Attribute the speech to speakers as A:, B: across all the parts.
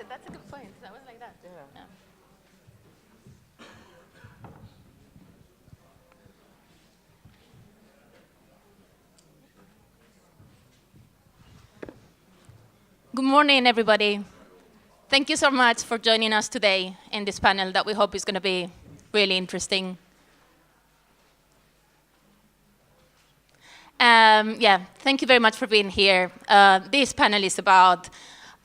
A: that's a good point. That was like that. Yeah. Good morning, everybody. Thank you so much for joining us today in this panel that we hope is going to be really interesting. Thank you very much for being here. This panel is about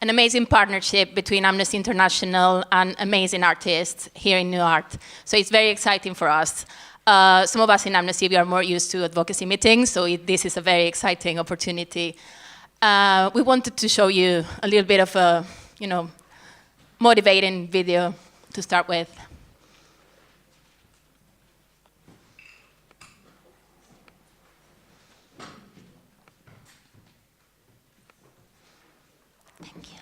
A: an amazing partnership between Amnesty International and amazing artists here in Nuart. So it's very exciting for us. Some of us in Amnesty, we are more used to advocacy meetings, so this is a very exciting opportunity. We wanted to show you a little bit of a, motivating video to start with. Thank you.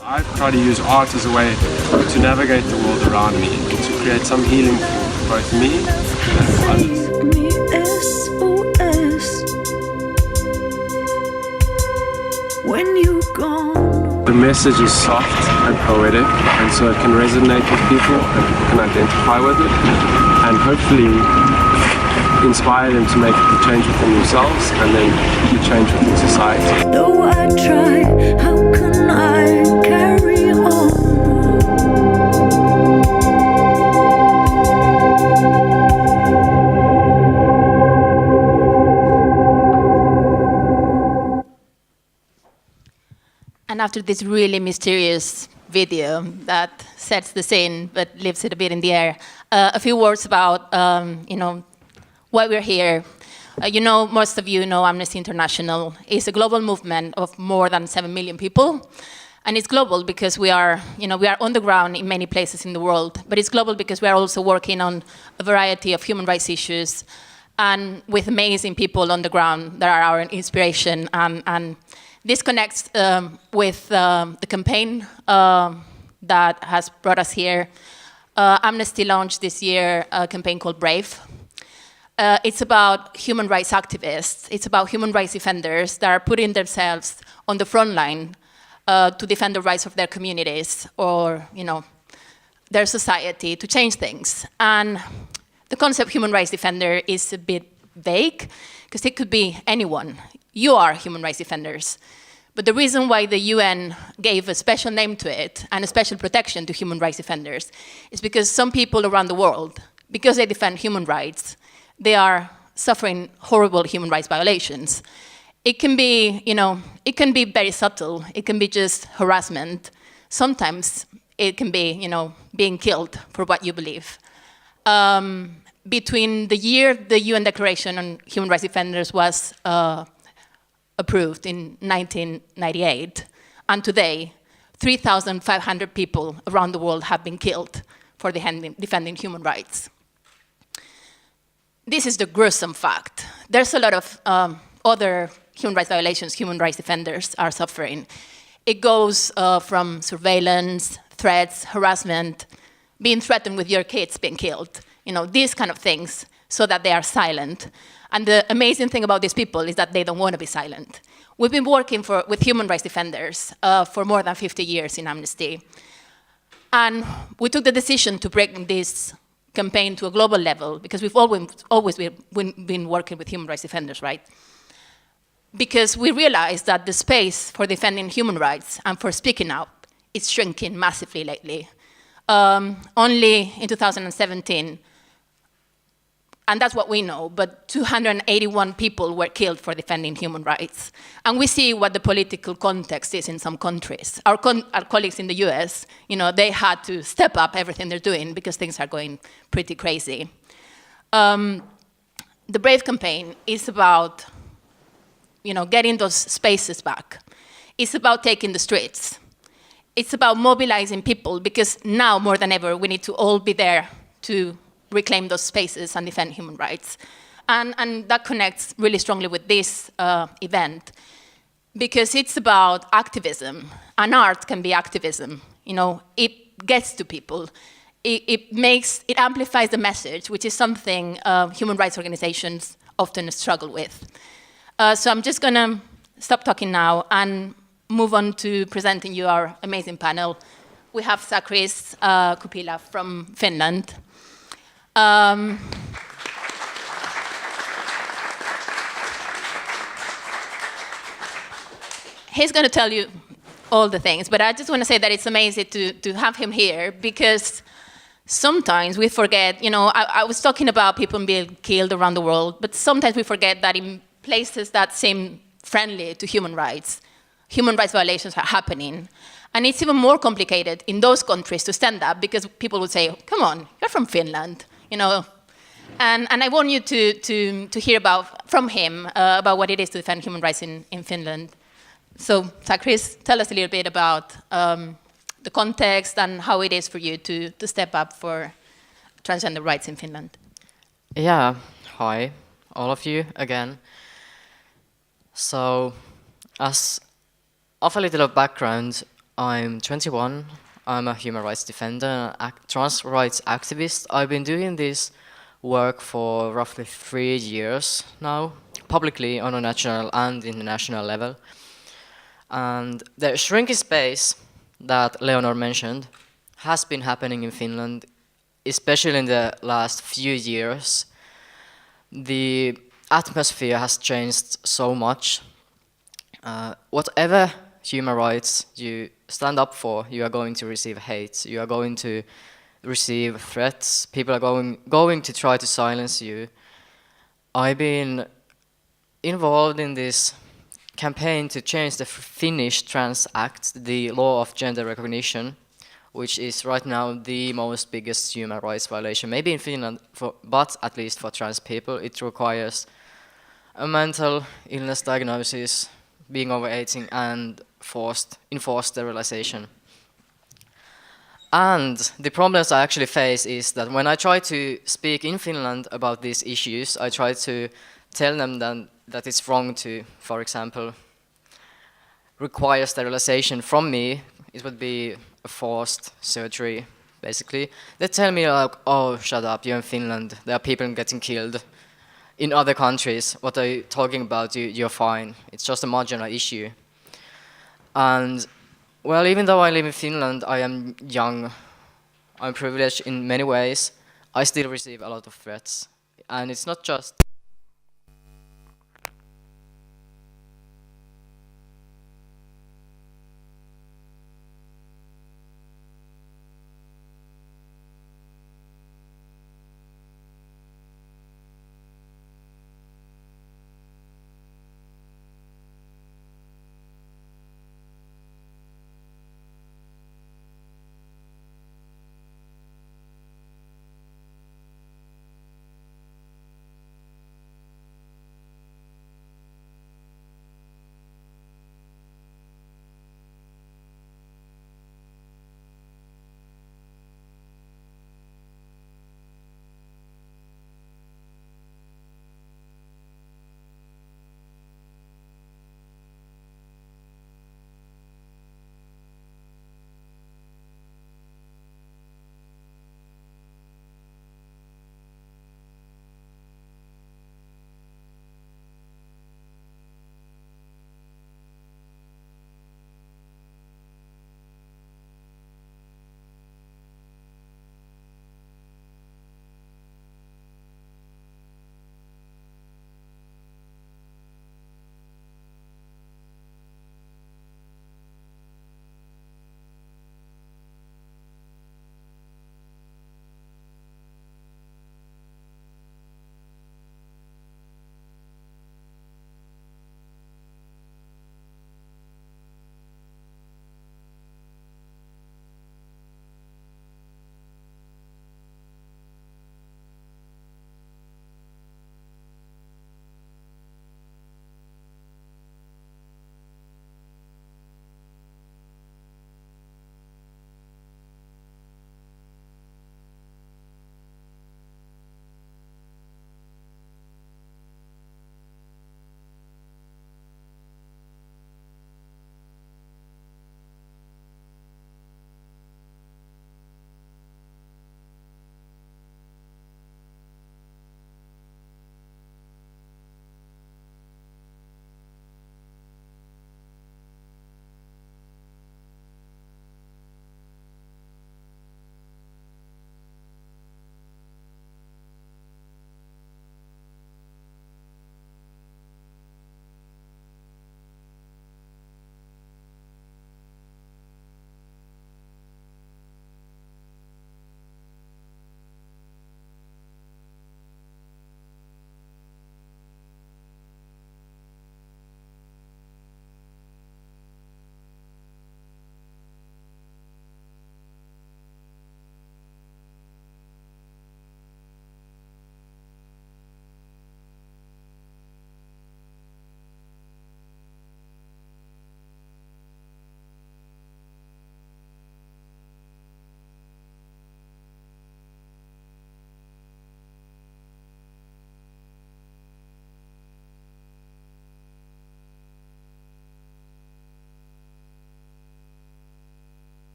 B: I try to use art as a way to navigate the world around me, to create some healing for both me and for others. When you gone. The message is soft and poetic, and so it can resonate with people and people can identify with it and hopefully inspire them to make the change within themselves and then the change within society. Though I try, how can I carry on?
A: And after this really mysterious video that sets the scene but leaves it a bit in the air, a few words about, why we're here. Most of you know Amnesty International is a global movement of more than 7 million people. And it's global because we are on the ground in many places in the world, but it's global because we are also working on a variety of human rights issues and with amazing people on the ground that are our inspiration. And this connects with the campaign that has brought us here. Amnesty launched this year a campaign called Brave. It's about human rights activists. It's about human rights defenders that are putting themselves on the front line to defend the rights of their communities or, their society to change things. And the concept human rights defender is a bit vague because it could be anyone. You are human rights defenders. But the reason why the UN gave a special name to it and a special protection to human rights defenders is because some people around the world, because they defend human rights, they are suffering horrible human rights violations. It can be, it can be very subtle. It can be just harassment. Sometimes it can be, being killed for what you believe. Between the year the UN Declaration on Human Rights Defenders was approved in 1998, and today, 3,500 people around the world have been killed for defending human rights. This is the gruesome fact. There's a lot of other human rights violations human rights defenders are suffering. It goes from surveillance, threats, harassment, being threatened with your kids being killed, these kind of things, so that they are silent. And the amazing thing about these people is that they don't want to be silent. We've been working with human rights defenders for more than 50 years in Amnesty. And we took the decision to bring this campaign to a global level because we've always been working with human rights defenders, right? Because we realized that the space for defending human rights and for speaking out is shrinking massively lately. Only in 2017, and that's what we know, but 281 people were killed for defending human rights. And we see what the political context is in some countries. Our colleagues in the US, they had to step up everything they're doing because things are going pretty crazy. The Brave campaign is about, getting those spaces back. It's about taking the streets. It's about mobilizing people because now more than ever, we need to all be there to reclaim those spaces and defend human rights. And that connects really strongly with this event because it's about activism, and art can be activism. It gets to people. It amplifies the message, which is something human rights organizations often struggle with. So I'm just gonna stop talking now and move on to presenting you our amazing panel. We have Sakris Kupila from Finland. He's going to tell you all the things, but I just want to say that it's amazing to have him here, because sometimes we forget, you know, I was talking about people being killed around the world, but sometimes we forget that in places that seem friendly to human rights violations are happening. And it's even more complicated in those countries to stand up, because people would say, come on, you're from Finland, you know. And I want you to hear from him about what it is to defend human rights in Finland. So, Sakris, tell us a little bit about the context and how it is for you to step up for transgender rights in Finland.
C: Yeah, hi, all of you again. So, as of a little background, I'm 21, I'm a human rights defender, trans rights activist. I've been doing this work for roughly 3 years now, publicly on a national and international level. And the shrinking space that Leonor mentioned has been happening in Finland, especially in the last few years. The atmosphere has changed so much. Whatever human rights you stand up for, you are going to receive hate, you are going to receive threats, people are going to try to silence you. I've been involved in this campaign to change the Finnish Trans Act, the law of gender recognition, which is right now the most biggest human rights violation, maybe in Finland, but at least for trans people. It requires a mental illness diagnosis, being over 18, and enforced sterilization. And the problems I actually face is that when I try to speak in Finland about these issues, I try to tell them that it's wrong to, for example, require sterilization from me. It would be a forced surgery, basically. They tell me, like, oh, shut up, you're in Finland, there are people getting killed. In other countries, what are you talking about? You're fine. It's just a marginal issue. And, well, even though I live in Finland, I am young, I'm privileged in many ways, I still receive a lot of threats. And it's not just